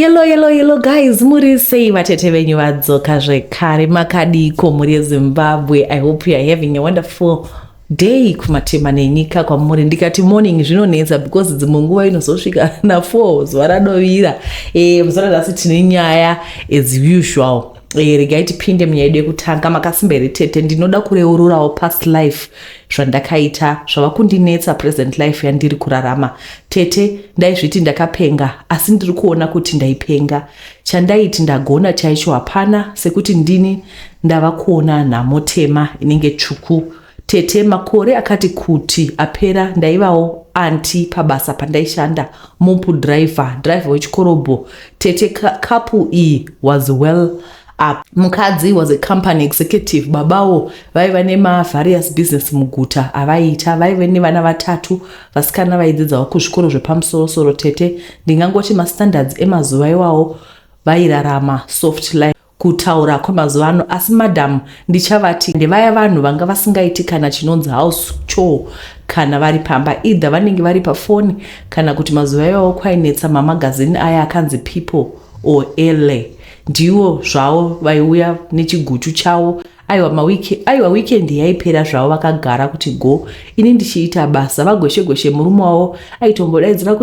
Hello guys, muri sei vatete venyu vadzoka zvekare makadiko muri Zimbabwe. I hope you are having a wonderful day kumatema nenyika kwamuri. Ndikati morning zvinonetsa because dzimwe nguva inozosvika na 4 zuva radovira. Muzora nhasi tine nyaya as usual. Regai tipinde munyaya yedu yekutanga. Makasimbere tete ndinoda kureururawo past life zvandakaita zvava kundinetsa present life yandiri kurarama. Tete ndaizviti ndakapenga asi ndiri kuona kuti ndaipenga. Chandaiti ndagona chaicho hapana sekuti ndini ndava kuona nhamo tema inenge tsvuku. Tete makore akati kuti apera ndaivawo anti pabasa pandaishanda mopu driver wechikorobho. Tete couple iyi was well up. Mukadzi was a company executive. Babawo vaiva various business muguta avaita. Vaiva nevana vatatu vasikana vaidzidzawo kuzvikoro zvepamusoro. Tete ndingangoti mastandards emazuva iwawo vairarama soft life kutaura kwemazuva ano. Asi madam ndichavati ndevaya vanhu vanga vasingaiti kana chinonzi house chore kana vari pamba, either vanenge vari pafoni kana kuti mazuva iwawo kwainetsa mamagazini aya akanzi People or LA. Ndiwo zvavo vaiuya nechiguchu chavo. Aiwa weekend yaipera zvavo vakagara kuti go ini ndichiita basa. Vagoshe murume wavo aitombodaidzira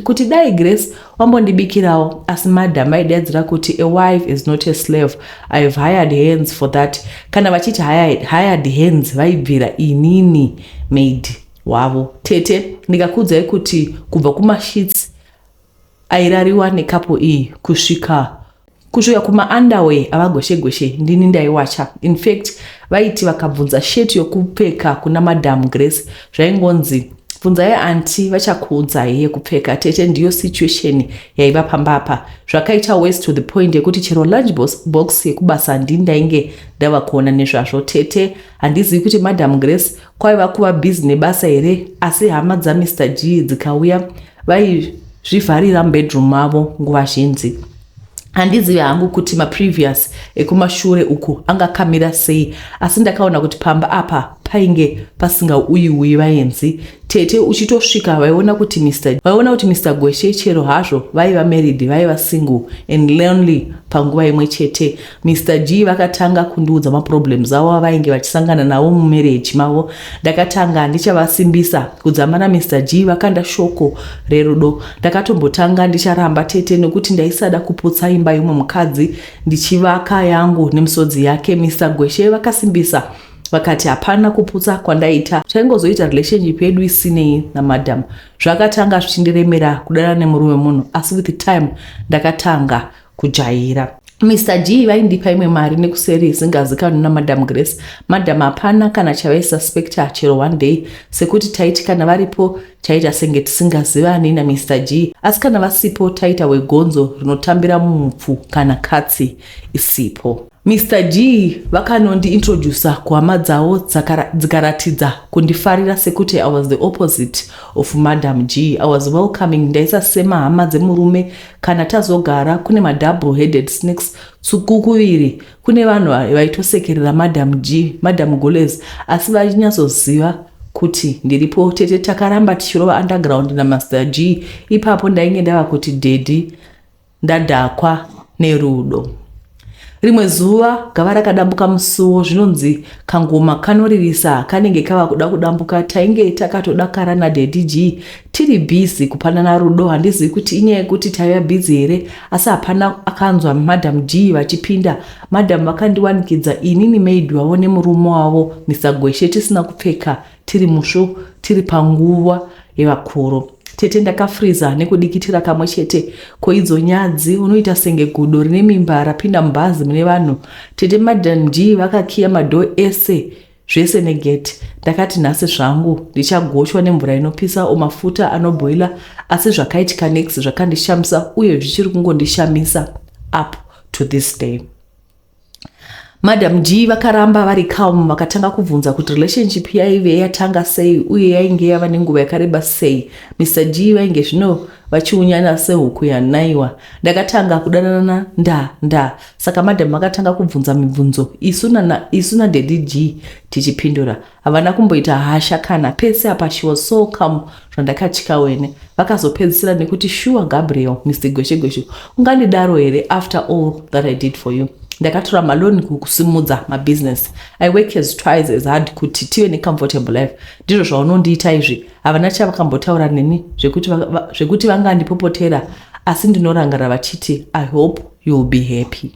kuti dai Grace wambondibikirawo. Asi madam aidaidzira kuti a wife is not a slave, I have hired hands for that. Kana vachiti hired hands vaibvira inini maid wavo. Tete ndikakudzai kuti kubva kumashits airariwa nekapo iyi kusvika kuma underwear avagoshe ndini ndaiwacha. In fact vaiti vakabvunza sheti yokupfeka kuna madam Grace zvaingonzi bvunzai anti vachakuudzai yekupfeka. Tete ndiyo situation yaiva pambapa. Zvakaita worse to the point yekuti chero lunch box yekubasa ndini ndainge ndava kuona nezvazvo. Tete handizivi kuti madam Grace kwaiva kuva busy nebasa here, asi hama dzaMr G dzikauya vaizvivharira mubedroom mavo nguva zhinji. Handizivi hangu kuti previous ekumashure uku angakamira sei, asi ndakaona kuti pamba apa painge pasingauyi vaenzi. Tete uchitosvika vaiona kuti Mr Gweshe chero hazvo vaiva married, vaiva single and lonely panguva imwe chete. Mr G vakatanga kundiudza maproblems avo avainge vachisangana nawo mumarriage mavo. Ndakatanga ndichavasimbisa kudzamana Mr G vakanda shoko rerudo. Ndakatombotanga ndicharamba tete nekuti ndaisada kuputsa imba yomwe mukadzi ndichivaka yangu nemusodzi yake. Mr Gweshe vakasimbisa vakati hapana kuputsa kwandaita, chaingozoita relationship yedu isinei namadam. Zvakatanga zvichindiremera kudana nemurume munhu, asi with time ndakatanga kujaira. Mr G vaindipa imwe mari nekuseri isingazikanwi namadam Grace. Madam hapana kana chavaisuspecta chero one day, sekuti taiti kana varipo taita senge tisingazivani naMr G, asi kana vasipo taita wegonzo rinotambira mumupfu kana katsi isipo. Mr G vakanondi-introducer kuhama dzavo dzikaratidza kundifarira sekuti I was the opposite of Madam G. I was welcoming. Ndaisasema hama dzemurume kana tazogara kune double headed snakes tsuku kuviri. Kune vanhu vaitosekerera Madam G, Madam Golez, asi vachinyazoziva kuti ndiripo. Tete takaramba tichirova underground naMr G. Ipapo ndainge ndava kuti dedi ndadhakwa nerudo. Rimwe zuva gava rakadambuka musuwo, zvinonzi kangoma kanoririsa kanenge kava kuda kudambuka. Tainge takatodakara naDaddy G tiri busy kupanana rudo. Handizivi kuti inyaya yekuti taiva busy here, asi hapana akanzwa Madam G vachipinda. Madam vakandiwanikidza inini maid wavo nemurume wavo Mr Gweshe tisina kupfeka, tiri musvo, tiri panguva yevakuru. Tete ndakafriza nekudikitira kamwe chete. Koidzo nyadzi unoita senge gudo rine mimba rapinda mubhazi mune vanhu. Tete Madam G vakakiya madho ese zvese negeti. Ndakati nhasi zvangu ndichagochwa nemvura inopisa mafuta anobhoila, asi zvakaitika next zvakandishamisa uye zvichiri kungondishamisa up to this day. Madam G vakaramba vari calm, vakatanga kubvunza kuti relationship yaive yatanga sei uye yainge yava nenguva yakareba sei. Mr G vainge zvino vachiunyana sehuku yanaiwa. Ndakatanga kudanana nda. Saka madam vakatanga kubvunza mibvunzo. Isu naDaddy G tichipindura. Havana kumboita hasha kana pese apa. She was so calm zvandakatya wene. Vakazopedzisira nekuti sure Gabriel, Mr Gweshe, ungandidaro here after all that I did for you. Ndakatora maloni kusimudza mabusiness. I work as twice as hard kuti tive necomfortable life. Ndizvo zvaunondiita izvi. Havana chavakambotaura neni zvekuti vangandipopotera, asi ndinorangarira vachiti I hope you will be happy.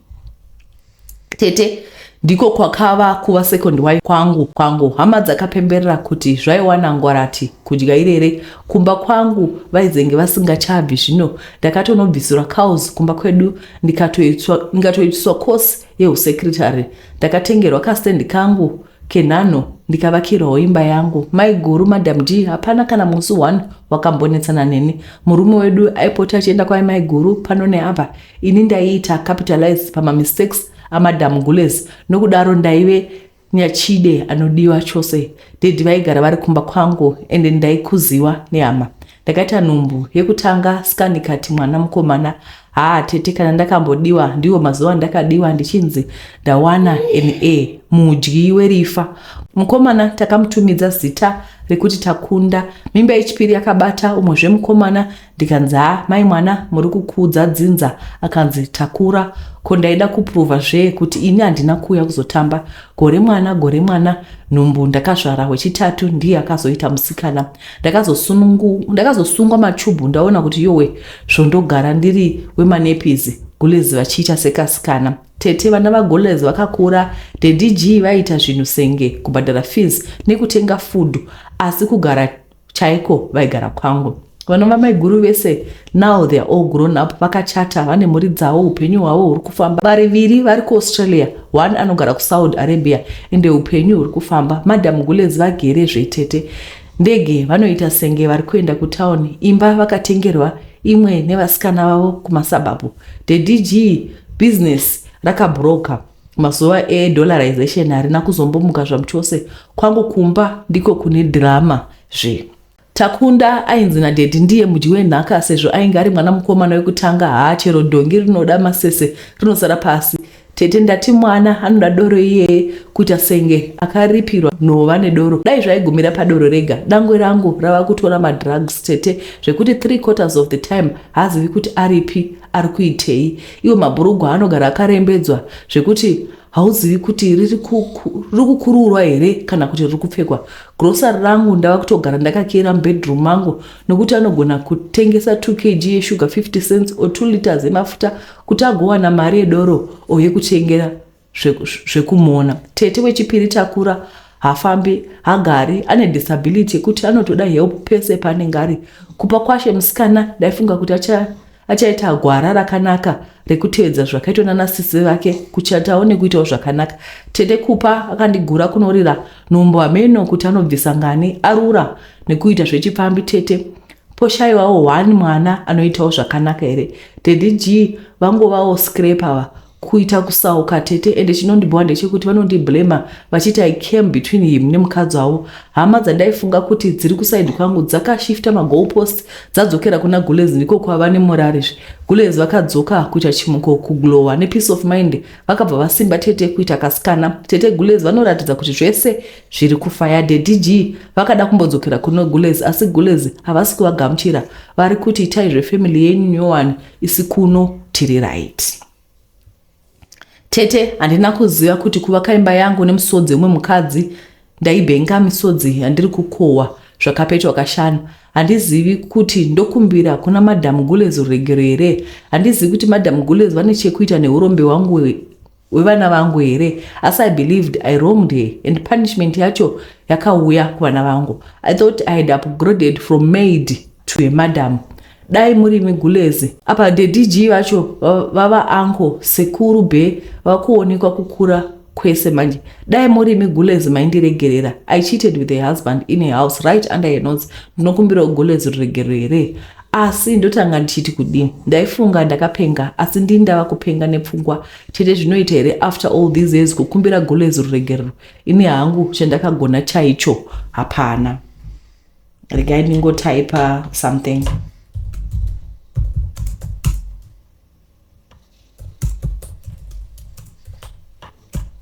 Tete ndiko kwakava kuva second wife kwangu. Hama dzakapemberera kuti zvaiwana ngwarati kudya irere kumba kwangu vaizenge vasingachabvi. Zvino ndakatonobvisira cows kumba kwedu ndikatoitiswa course yeusecretary. Ndakatengerwa kastendi kangu kenhano ndikavakirwawo imba yangu. Mai guru Madam G hapana kana musi 1 wakambonetsana neni. Murume wedu aipota achienda kwa mai guru pano neapa. Ini ndaiita capitalize pama mistakes aMadam Gules, nokudaro ndaive nyachide anodiwa chose. Daddy vaigara vari kumba kwangu ende ndaikuziwa nehama. Ndakaita nhumbu yekutanga skanikati mwana mukomana. Tete kana ndakambodiwa ndiwo mazuva ndakadiwa ndichinzi ndawana NA mudyi werifa. Mukomana takamutumidza zita rekuti Takunda. Mimba yechipiri yakabata umwe mukomana ndikanzi mai mwana muri kukudza dzinza. Akanzi takura. Ko ndaida kuprova kuti ini handina kuuya kuzotamba. Gore mwana nhumbu ndakazvara wechitatu ndiye akazoita musikana. Ndakazosungwa machubhu ndaona kuti yowe zvondogara ndiri wemanepisi. Gulezi vachiita sekasikana. Tete vana vaGulezi vakakura. Daddy G vaita zvinhu senge kubhadhara fees nekutenga food, asi kugara chaiko vaigara kwangu. Vana vamaiguru vese now they are all grown up, vakachata, vane mhuri dzavo, upenyu hwavo huri kufamba. Variviri vari kuAustralia, one anogara kuSaudi Arabia, ende upenyu huri kufamba. Madam Gulezi vagere Tete. Ndege vanoita senge vari kuenda kutauni. Imba vakatengerwa imwe nevasikana vavo kumasabhabhu. Daddy G business rakabroka. Mazuva dollarization harina kuzombomuka zvamuchose. Kwangu kumba ndiko kune drama Takunda ainzi naDaddy ndiye mudyi wenhaka sezvo ainge ari mwana mukomana wekutanga. Chero dongi rinoda masese rinosara pasi. Tete ndati mwana anoda doro iye kuita senge akaripirwa nhova nedoro. Dai zvaigumira padoro rega. Dangwe rangu rava kutora madrugs Tete zvekuti 3/4 of the time haazivi kuti aripi ari kuitei. Iwo mabhurugwa anogara akarembedzwa zvekuti hauzivi kuti riri kukururwa here kana kuti riri kupfekwa. Grocery rangu ndava kutogara ndakakera mubedroom mangu nokuti anogona kutengesa 2 kg yesugar 50 cents or 2 liters yemafuta kuti agowana mari yedoro o yekutengera zvekumona. Tete wechipiri Takura hafambi, hagari, ane disability yekuti anotoda help pese paanenge ari. Kupa kwashe musikana ndaifunga kuti achaita gwara rakanaka rekutevedza zvakaitwa nanasisi vake, kuchatawo nekuitawo zvakanaka. Tete kupa akandigura kunorira nhumbu hameno kuti anobvisa ngani, arura nekuita zvechipambi. Tete poshaiwawo 1 mwana anoitawo zvakanaka here. Daddy G vangovawo scraper kuita kusauka. Tete ende chinondibhwa ndechekuti vanondiblema vachiti I came between him nemukadzi wavo. Hama dzandaifunga kuti dziri kusaidi kwangu dzakashifta magoalpost dzadzokera kuna Gulezi ndiko kwava nemurari. Gulezi vakadzoka kuita chimuko kuglowa nepeace of mind, vakabva vasimba Tete kuita kasikana. Tete Gulezi vanoratidza kuti zvese zviri kufaya. Daddy G vakada kumbodzokera kuna Gulezi asi Gulezi havasi kuvagamuchira. Vari kuti itai zvefamily yenyu nyowani, isi kuno tiri right. Tete handina kuziva kuti kuvaka imba yangu nemusodzi umwe mukadzi ndaibhenga misodzi yandiri kukohwa zvakapetwa kashanu. Handizivi kuti ndokumbira kuna Madam Gulezi ruregero here. Handizivi kuti Madam Gulezi vane chekuita neurombe hwangu wevana vangu here. As I believed I wronged her and punishment yacho yakauya kuvana vangu. I thought I had upgraded from maid to a madam. Dai muri Gulezi apa Daddy G vacho vava uncle sekuru be vakuonekwa kukura kwese manje. Dai muri Gulezi maindiregerera. I cheated with a husband in a house right under her nose. Ndinokumbira Gulezi ruregero here. asi ndotanga ndichiti kudini ndaifunga ndakapenga asi ndini ndava kupenga nepfungwa tete zvinoita here after all these years kukumbira golezi ruregerero ini hangu chandakagona chaicho hapana. Regai ndingotaipa something.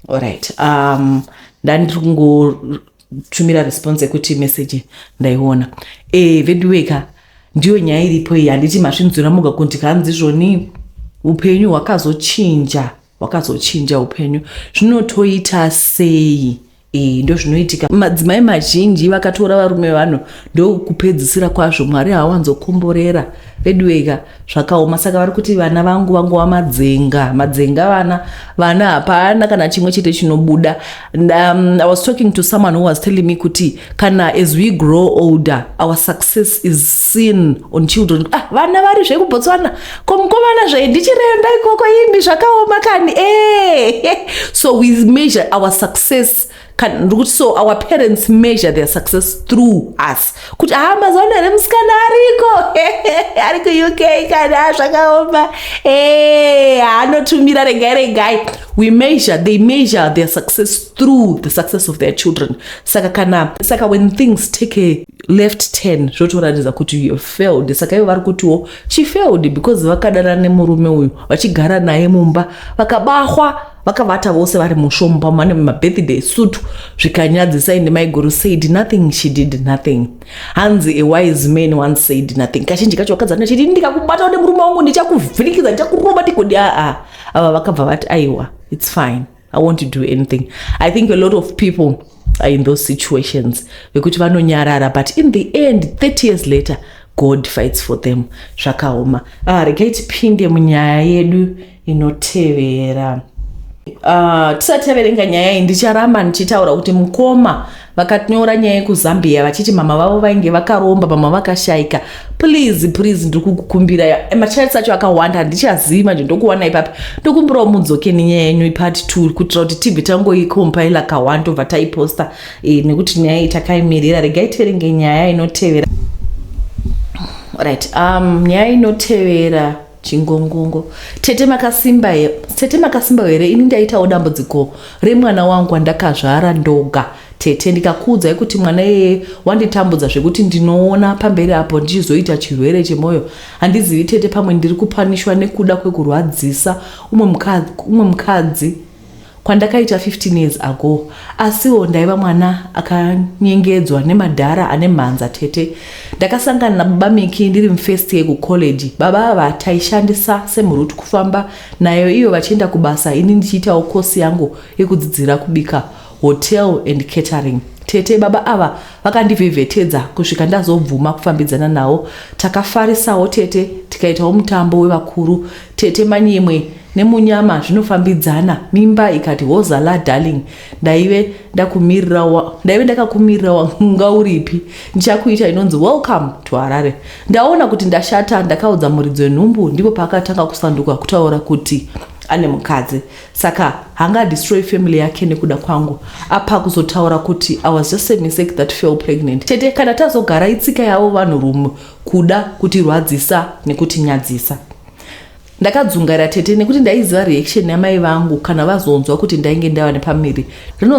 Alright, ndandiri kungotumira response yekuti message ndaiona vedweka ndiyo nyaya iripo iyi handiti masvinzura muga kuti kanzi zvoni upenyu hwakazochinja upenyu zvinotoita sei. Ndo zvinoitika madzimai mazhinji vakatora varume vanhu ndo kupedzisira kwazvo Mwari hawanzokomborera vedweka zvakaoma. Saka vari kuti vana vangu vangova madzenga vana hapana kana chimwe chete chinobuda. I was talking to someone who was telling me kuti kana as we grow older our success is seen on children. Vana vari zvekubotswana komukomana zvendichirenda ikoko imbi zvakaoma kani so we measure our success. So our parents measure their success through us. Kuti mazaona here musikana ariko UK kana zvakaoma anotumira regai. They measure their success through the success of their children. Saka when things take a left turn zvotoratidza kuti you failed. Saka ivo vari kutiwo she failed because vakadana nemurume uyu vachigara naye mumba vakabahwa vakavata vose vari mushomba mane mabirthday suit zvikanyadzisa ende maiguru said nothing, she did nothing. Hanzi a wise man once said nothing. Kazhinji kacho vakadzana chiti ndikakubata ode murume wangu ndichakuvhinikidza ndichakuroba tikodi ava vakabva vati aiwa it's fine, I won't do anything. I think a lot of people are in those situations vekuti vanonyarara but in the end 30 years later God fights for them. Zvakaoma. Regai tipinde munyaya yedu inotevera. Tisati taverenga nyaya iyi ndicharamba ndichitaura kuti mukoma vakanyora nyaya yekuzambia vachiti mama vavo vainge vakaromba mama vakashayika. Please ndiri kukukumbira machayitsi acho akawanda handichaziva ndokuwana ipapi ndokumbirawo mudzokeni nyaya yenyu ipart 2 kuitira kuti tibve tangoikompaila kawanda obva taiposta nekuti nyaya iyi takaimirira. Regai tiverenge nyaya inotevera. Right, nyaya inotevera chingongongo. Tete makasimba here ini ndaitawo dambudziko remwana wangu wandakazvara ndoga. Tete ndikakuudza kuti mwana yeye wanditambudza zvekuti ndinoona pamberi apo ndichizoita chirwere chemoyo. Handizivi tete pamwe ndiri kupanishwa nekuda kwekurwadzisa umwe mukadzi kwandakaita 15 years ago. Asiwo ndaiva mwana akanyengedzwa nemadhara ane mhanza tete. Ndakasangana nababa Miki ndiri mufirst year kucollege. Baba ava taishandisa semhurutu kufamba nayo iyo vachienda kubasa ini ndichiitawo kosi yangu yekudzidzira kubika hotel and catering. Tete baba ava vakandivhevhetedza kusvika ndazobvuma kufambidzana nawo. Takafarisawo tete tikaitawo mutambo wevakuru. Tete manyemwe nemunyama zvinofambidzana. Mimba ikati hozala darling ndaive ndakakumirira ngauripi ndichakuita inonzi welcome to Harare. Ndaona kuti ndashata ndakaudza muridzi wenhumbu ndipo paakatanga kusanduka kutaura kuti ane mukadzi. Saka hanga destroy family yake nekuda kwangu. Apa kuzotaura kuti I was just a mistake that fell pregnant. Tete kana tazogara itsika yavo vanhurume kuda kuti rwadzisa nekuti nyadzisa. Ndakadzungaira tete nekuti ndaiziva reaction yamai vangu kana vazonzwa kuti ndainge ndava nepamiri.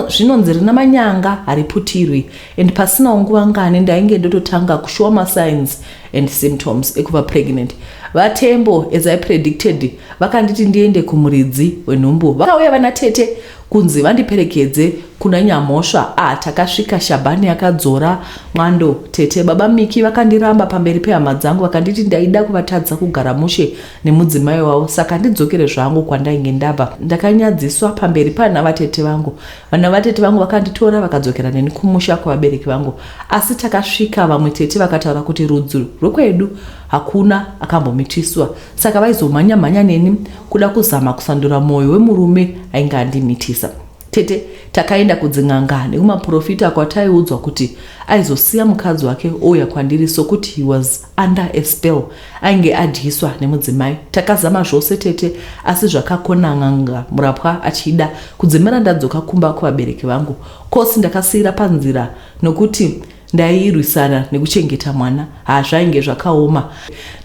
Zvinonzi rina manyanga hariputirwi and pasina nguva ngani ndainge ndototanga kushowa masigns and symptoms ekuva pregnant. Vatembo as I predicted vakanditi ndiende kumuridzi wenhumbu. Vakauya vana tete kunzi vandiperekedze kuna nyamosva. Takasvika Shabani yakadzora mwando tete. Baba Miki vakandiramba pamberi pehama dzangu vakanditi ndaida kuvatadza kugara mushe nemudzimai wavo. Saka ndidzokere zvangu kwandainge ndabva. Ndakanyadziswa pamberi pana vatete vangu. Vana vatete vangu vakanditora vakadzokera neni kumusha kwavabereki vangu. Asi takasvika vamwe tete vakataura kuti rudzi rwekwedu hakuna akambomitiswa. Saka vaizomhanya neni kuda kuzama kusandura mwoyo wemurume ainge andimitisa. Tete takaenda kudzin'anga nekumaprofita kwataiudzwa kuti aizosiya mukadzi wake ouya kwandiri sokuti he was under a spell, ainge adhiswa nemudzimai. Takazama zvose tete asi zvakakona n'anga murapwa achida kudzimira ndadzoka kumba kuvabereki vangu. Kosi ndakasiyira panzira nokuti ndairwisana nekuchengeta mwana zvainge zvakaoma.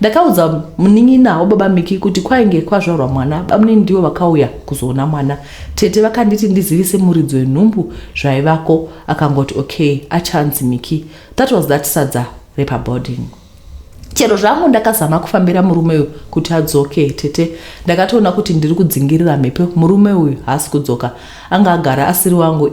Ndakaudza munin'ina wababa Miki kuti kwainge kwazvarwa mwana bamunini ndivo vakauya kuzoona mwana. Tete vakanditi ndizivise muridzo wenhumbu zvaivako, akangoti okay achanzi Miki. That was that sadza repaboarding. Chero zvangu ndakazama kufambira murume uyu kuti adzoke. Tete ndakatoona kuti ndiri kudzingirira mhepo, murume uyu haasi kudzoka, anga agara asiri wangu.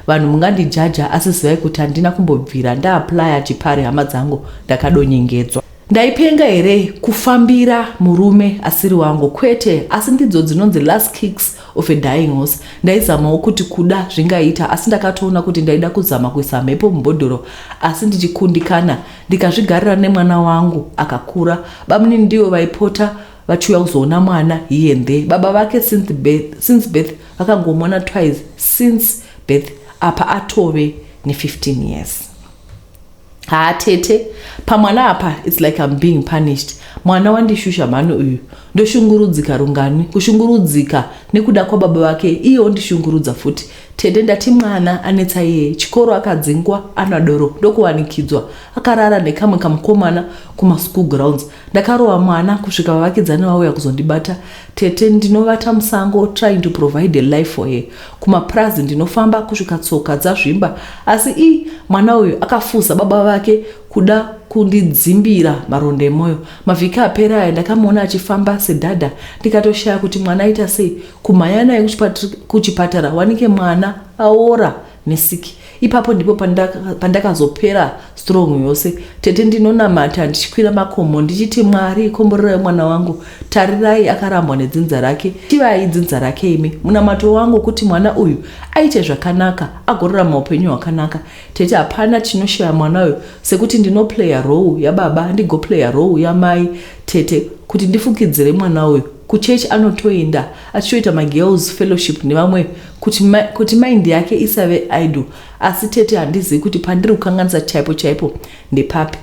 Vanhu mungandijaja asi zivai kuti handina kumbobvira ndaaplya chipare hama dzangu ndakadonyengedzwa. Ndaipenga here kufambira murume asiri wangu? Kwete, asi ndidzo dzinonzi last kicks of a dying horse. Ndaizamawo kuti kuda zvingaita, asi ndakatoona kuti ndaida kuzama kuisa mhepo mubhodhoro, asi ndichikundikana ndikazvigarira nemwana wangu akakura. Bamunini ndivo vaipota vachiuya kuzoona mwana here and there. Baba vake since birth vakangomona twice since birth, apa atove ne15 years. Tete pamwana apa it's like I'm being punished. Mwana wandishusha mhano uyu, ndoshungurudzika rungani, kushungurudzika nekuda kwababa vake iye ondishungurudza futi. Tete ndati mwana anetsa iye, chikoro akadzingwa, anadoro ndokuwanikidzwa, akarara nekamwe kamukomana kuma-school grounds. Ndakarova mwana kusvika vavakidzani vauya kuzondibata. Tete ndinovata musango trying to provide a life for her. Kumaprazi ndinofamba kusvika tsoka dzazvimba, asi mwana uyu akafusa baba vake kuda kundidzimbira maronda emoyo. Mavhiki apera aya ndakamuona achifamba sedhadha, ndikatoshaya kuti mwana aita sei. Kumhanya naye kuchipatara wanike mwana aora nesiki. Ipapo ndipo pandakazopera strong yose. Tete ndinonamata ndichikwira makomo ndichiti Mwari komborerai mwana wangu, tarirai akarambwa nedzinza rake, tivai dzinza rake imi. Munamato wangu kuti mwana uyu aite zvakanaka, agorarama upenyu hwakanaka. Tete hapana chinoshaya mwana uyu sekuti ndinoplaya role yababa ndigoplaya role yamai. Tete kuti ndifukidzire mwana uyu kuchechi anotoenda achitoita magirls fellowship nevamwe kuti mind yake isave idle. Asi tete handizivi kuti pandiri kukanganisa chaipo ndepapi.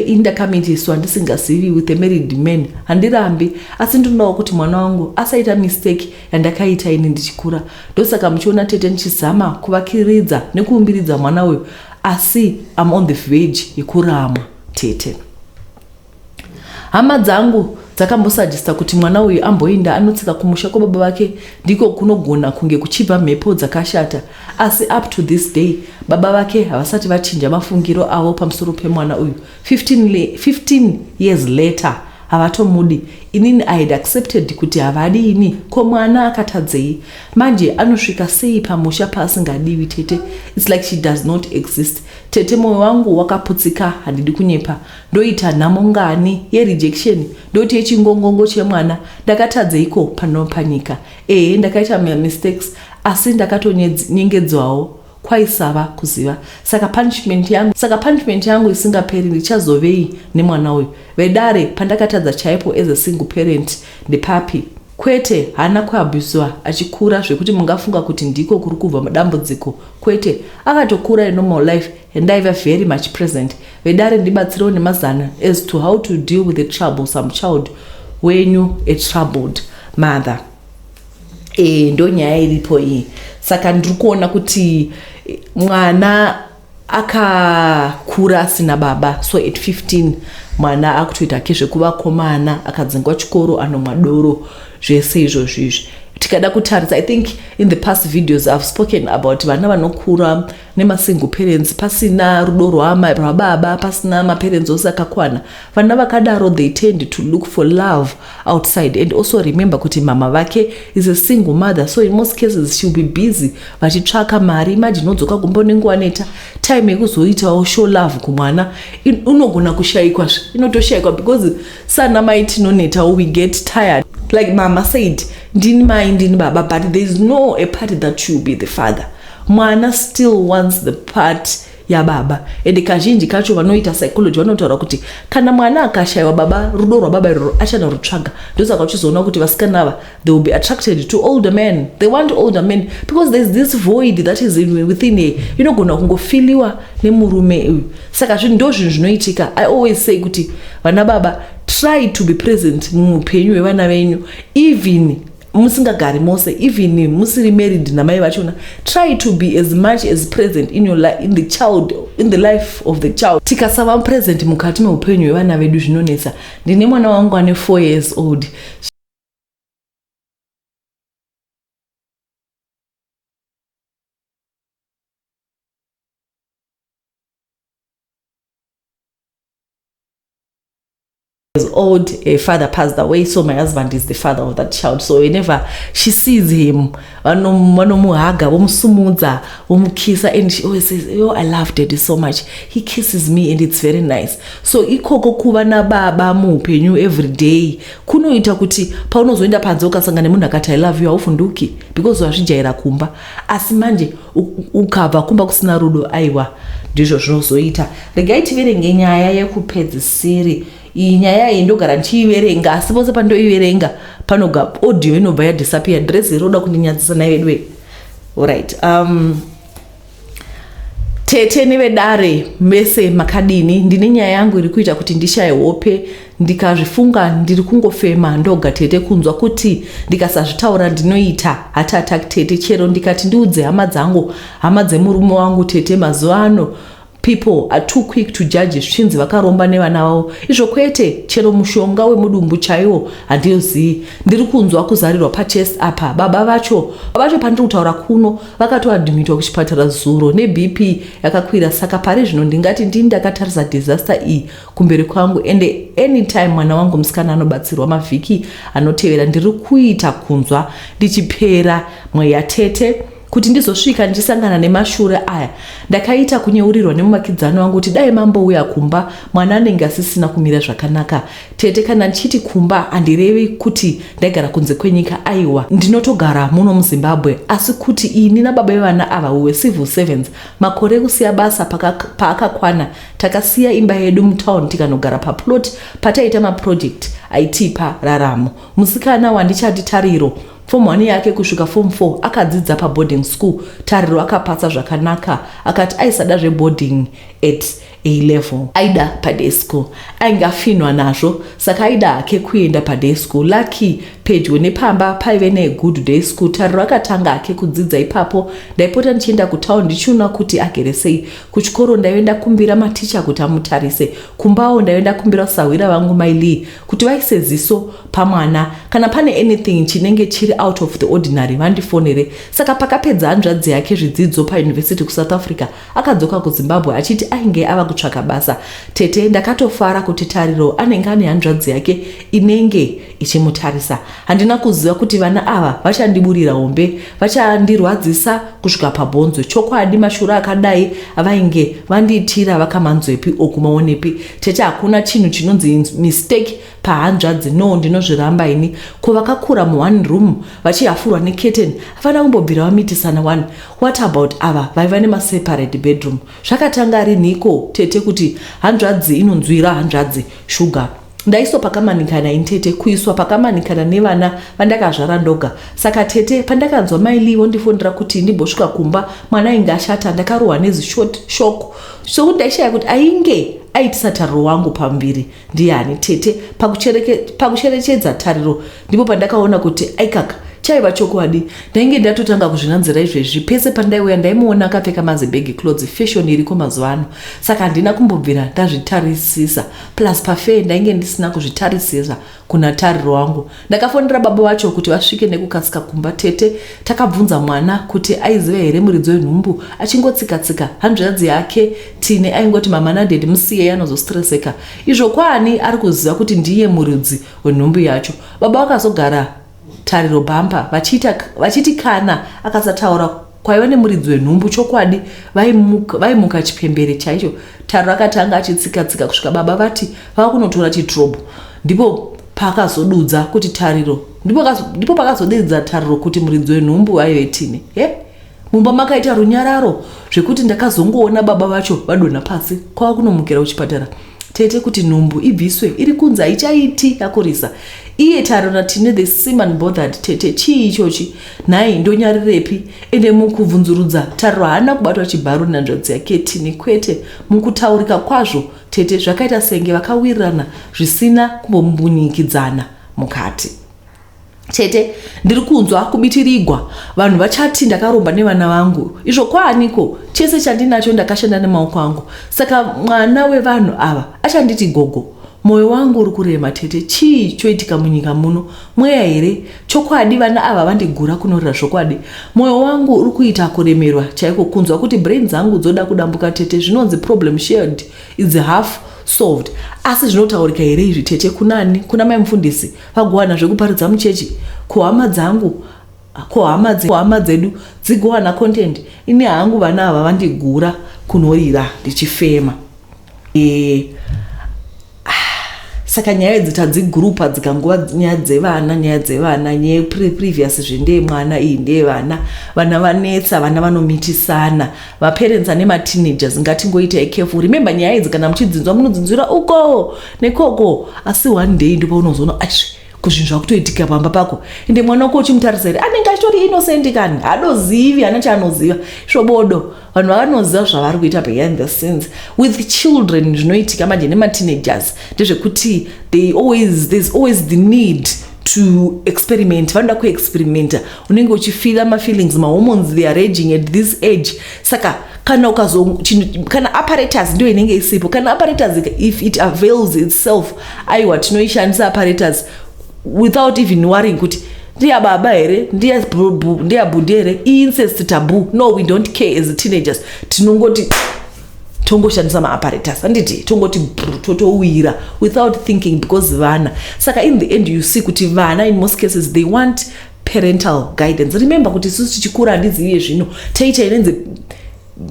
Indakamitiswa ndisingazivi with a married man, handirambi, asi ndinodawo kuti mwana wangu asaita mistake yandakaita ini ndichikura. Ndosaka muchiona tete ndichizama kuvakiridza nekuumbiridza mwana uyu, asi I'm on the verge yekuramwa. Tete hama dzangu dzakambosajista kuti mwana uyu amboinda anotsika kumusha kwababa vake, ndiko kunogona kunge kuchibva mhepo dzakashata. Asi up to this day baba vake havasati vachinja mafungiro avo pamusoro pemwana uyu. 15 years later havatomudi. Inini I had accepted kuti havadi ini, ko mwana akatadzei. Manje anosvika sei pamusha paasingadiwi. Tete it's like she does not exist. Tete moyo wangu wakaputsika, handidi kunyepa. Ndoita nhamo ngani yerejection, ndoti yechingongongo chemwana. Ndakatadzeiko panopanyika. Ndakaita mistakes, asi ndakatonyengedzwawo kwaisava kuziva. Saka punishment yangu isingaperi ndichazovei nemwana uyu. Vedare pandakatadza chaipo as a single parent ndepapi. Kwete hana kuabuswa achikura zvekuti mungafunga kuti ndiko kuri kubva madambudziko. Kwete akatokura a normal life and I was very much present. Vedare ndibatsirawo nemazana as to how to deal with a troublesome child when you a troubled mother. Ndo nyaya iripo iyi. Saka ndiri kuona kuti mwana akakura asina baba, so at 15 mwana akutoita kezvekuvakomana, akadzingwa chikoro, anomwa doro, zvese izvozvizvi. Tikada kutarisa, I think in the past videos I've spoken about vana vanokura nemasingle parents, pasina rudo rwababa, pasina maparents ose akakwana. Vana vakadaro they tend to look for love outside, and also remember kuti mama vake is a single mother, so in most cases she'll be busy vachitsvaka mari. Imagine unodzoka kumba unenge waneta time yekuzoitawo show love kumwana, unogona kushayikwa, inotoshayikwa because sana mai tinoneta, we get tired. Like mama said, ndini mai ndini baba, but there is no a part that you be the father. Mwana still wants the part ya baba. And kazhinji kacho vanoita psychology vanotaura kuti kana mwana akashaiwa baba, rudo rwababa iroro achanorutsvaga. Ndosaka uchizoona kuti vasikana ava they will be attracted to older men. They want older men because there is this void that is within a, inogona kungofiliwa nemurume uyu. Saka zvinhu ndo zvinhu zvinoitika. I always say kuti vana baba try to be present muupenyu hwevana venyu, even musingagari mose, even musiri married namai vachona, try to be as much as present in your life, in the life of the child. Tikasava present mukati meupenyu hwevana vedu zvinonetsa. Ndine mwana wangu ane 4 years old. Old, a father passed away, so my husband is the father of that child. So whenever she sees him, vanomuhaga, vomusumudza, vomukisa, and she always says, "Oh, I love daddy so much. He kisses me and it's very nice." So ikoko kuva nababa muupenyu every day kunoita kuti paunozoenda panze ukasangana nemunhu akati I love you haufunduki because wazvijaira kumba. Asi manje ukabva kumba kusina rudo, aiwa ndizvo zvinozoita. Regai tiverenge nyaya yekupedzisiri. Iyi nyaya iyi ndogara ndichiiverenga, asi pose pandoiverenga panoga audio inobva yadisappear. Dress roda kundinyadzisa navedwe. Alright. Tete nevedare mese makadini, ndine nyaya yangu iri kuita kuti ndishaye hope. Ndikazvifunga ndiri kungofema ndoga tete kunzwa kuti ndikasazvitaura ndinoita heart attack tete. Chero ndikati ndiudze hama dzangu, hama dzemurume wangu tete, mazuva ano people are too quick to judge zvinzi vakaromba nevana vavo. Izvo kwete, chero mushonga wemudumbu chaiwo handiozivi. Ndiri kunzwa kuzarirwa pachest apa. Baba vacho pandiri kutaura kuno vakatoadhimitwa kuchipatara zuro neBP yakakwira. Saka pari zvino ndingati ndini ndakatarisa disaster iyi kumberi kwangu, ende anytime mwana wangu musikana anobatsirwa mavhiki anotevera ndiri kuita kunzwa ndichipera mweya tete kuti ndizosvika ndichisangana nemashure aya. Ndakaita kunyeurirwa nemumakidzano wangu kuti dai mambouya kumba mwana anenge asisina kumira zvakanaka. Tete kana ndichiti kumba handirevi kuti ndaigara kunze kwenyika, aiwa ndinotogara muno muZimbabwe, asi kuti ini nababa vevana ava we civil servants, makore ekusiya basa paakakwana takasiya imba yedu mutown tikanogara paplot pataita maproject aitipa raramo. Musikana wandichati Tariro form 1 yake kusvika form 4 akadzidza paboarding school. Tariro akapasa zvakanaka, akati aisada zveboarding at A level aida paday school, aingafinwa nazvo, saka aida hake kuenda paday school. Lucky pedyo nepamba paive negood day school. Tariro akatanga hake kudzidza ipapo. Ndaipota ndichienda kutown ndichiona kuti agere sei. Kuchikoro ndaienda kumbira maticha kuti amutarise. Kumbawo ndaienda kumbira kusahwira vangu maili kuti vaise ziso pamwana kana pane anything chinenge chiri out of the ordinary vandifonere. Saka pakapedza hanzvadzi yake zvidzidzo pauniversity kuSouth Africa akadzoka kuZimbabwe achiti ainge ava kutsvaka basa. Tete ndakatofara kuti Tariro anenge ane hanzvadzi yake inenge ichimutarisa. Handina kuziva kuti vana ava vachandiburira hombe, vachandirwadzisa kusvika pabhonzo. Chokwadi mashure akadai vainge vandiitira vakamanzwepi okumaonepi. Tete hakuna chinhu chinonzi mistake pahanzvadzi, no ndinozviramba ini. Ko vakakura mu1 room vachihafurwa necurtain havana kumbobvira vamitisana 1. What about ava vaiva nemaseparate bedroom? Zvakatanga rinhiko tete kuti hanzvadzi inonzwira hanzvadzi shuga? Ndaiso pakamanikana intete kuiswa pakamanikana nevana vandakazvara ndoga. Saka tete pandakanzwa maili wondifondera kuti ndimbosvika kumba mwana ainge ashata, ndakarohwa nezishort shock. So ndaishaya kuti ainge aitisa Tariro wangu pambiri ndiani tete. Pakucherechedza Tariro ndipo pandakaona kuti aikaka chaiva chokwadi. Ndainge ndatotanga kuzvinanzira izvezvi. Pese pandaiuya ndaimuona akapfeka mazibhegi clothes fashion iriko mazuva ano. Saka handina kumbobvira ndazvitarisisa. Plus pafe ndainge ndisina kuzvitarisisa kuna Tariro wangu. Ndakafonera baba vacho kuti vasvike nekukasika kumba. Tete takabvunza mwana kuti aiziva here muridzo wenhumbu. Achingotsika-tsika hanzvadzi yake Tine aingoti mama naDaddy musiye anozostreseka. Izvo kwani ari kuziva kuti ndiye muridzi wenhumbu yacho. Baba vakazogara Tariro bamba vachiti kana akasataura kwaiva nemuridzi wenhumbu. Chokwadi vaimuka chipembere chaicho. Tariro akatanga achitsika-tsika kusvika baba vati vava kunotora chitrobo. Ndipo pakazodudza kuti Tariro, ndipo pakazodedza Tariro kuti muridzi wenhumbu vaive Tine. Mumba makaita runyararo zvekuti ndakazongoona baba vacho vadonha pasi kwava kunomukira kuchipatara. Tete kuti nhumbu ibviswe iri kunze haichaiti yakurisa. Iye Tariro naTine the same unbothered. Tete chii ichochi? Nhai ndonyarirepi? Ende mukubvunzurudza Tariro haana kubatwa chibharo nanzvadzi yake Tine, kwete. Mukutaurika kwazvo tete zvakaita senge vakawirirana zvisina kumbombunikidzana mukati. tete ndiri kunzwa kubitirigwa vanhu vachati ndakaromba nevana vangu izvo kwaaniko chese chandinacho ndakashanda nemaoko angu saka mwana wevanhu ava achanditi gogo moyo wangu uri kurema tete chii choitika munyika muno mweya here chokwadi vana ava vandigura kunorira zvokwadi moyo wangu uri kuita kuremerwa chaiko kunzwa kuti brain dzangu dzoda kudambuka tete zvinonzi problem shared is half solved asi zvinotaurika here izvi tete kunani kuna mai mufundisi vagowana zvekuparidza muchechi kuhama dzangu kuhama dzedu dzigowana content ini hangu vana ava vandigura kunorira ndichifema saka nyaya idzi tadzigurupa dzikangova nyaya dzevana nyaya previous zvendee mwana iyi ndeye vana vanetsa vana vanomitisana vaparents ane mateenagers ngatingoitai careful remember nyaya idzi kana muchidzinzwa munodzinzwira uko nekoko asi one day ndipo unozoona kuzvinhu zvakutoitika pamba pako ende mwana wako uchimutarisira anenge achitori innocent kani hadozivi hana chaanoziva svobodo vanhu vanoziva zvavari kuita behind the scenes with children zvinoitika manje nemateenagers ndezvekuti there's always the need to experiment vanoda kuexperimenta unenge uchifila mafeelings mahormones they are raging at this age saka kana apparatus ndio inenge isipo kana apparatus if it avails itself aiwa tinoishandisa apparatus without even worrying kuti ndiya baba here ndiya bhundi here incest taboo no we don't care as teenagers tinongoti tongoshandisa maapparatus anditi tongoti totowira without thinking because vana saka in the end you see kuti vana in most cases they want parental guidance remember kuti isusu tichikura handiziviye zvino taita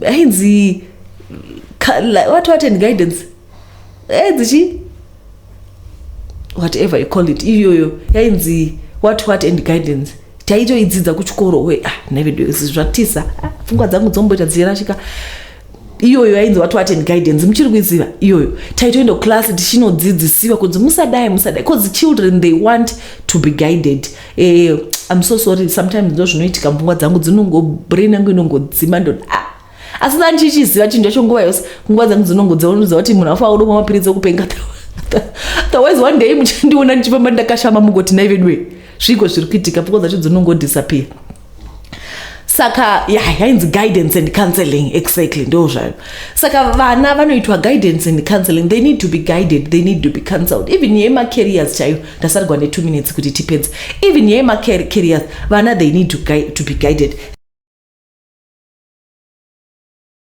ainzi what and guidance dzichi whatever you call it iyoyo yainzi what and guidance taitoidzidza kuchikoro we nevedo zvatisa pfungwa dzangu dzomboita dzirashika iyoyo yainzi what and guidance muchiri kuiziva iyoyo taitoenda class tichinodzidzisiwa kunzi musadai because children they want to be guided I'm so sorry sometimes ndo zvinoitika pfungwa dzangu brain yangu inongodzima ndoti asi ndichiziva chinhu chacho nguva yose nguva dzangu dzinongodzaonuza kuti munhu afa udomwa mapiritsi okupenga otherwise one day muchandiona ndichifamba ndakashama mungoti naivedwe zvigo zviri kuitika pfungwa dzacho dzinongodisappear saka yainzi guidance and counseling exactly ndo zvayo saka vana vanoitwa guidance and counseling they need to be guided they need to be counseled even yemacareers chaiyo ndasarigwa ne 2 minutes kuti tipedze even yemacareers vana they need to be guided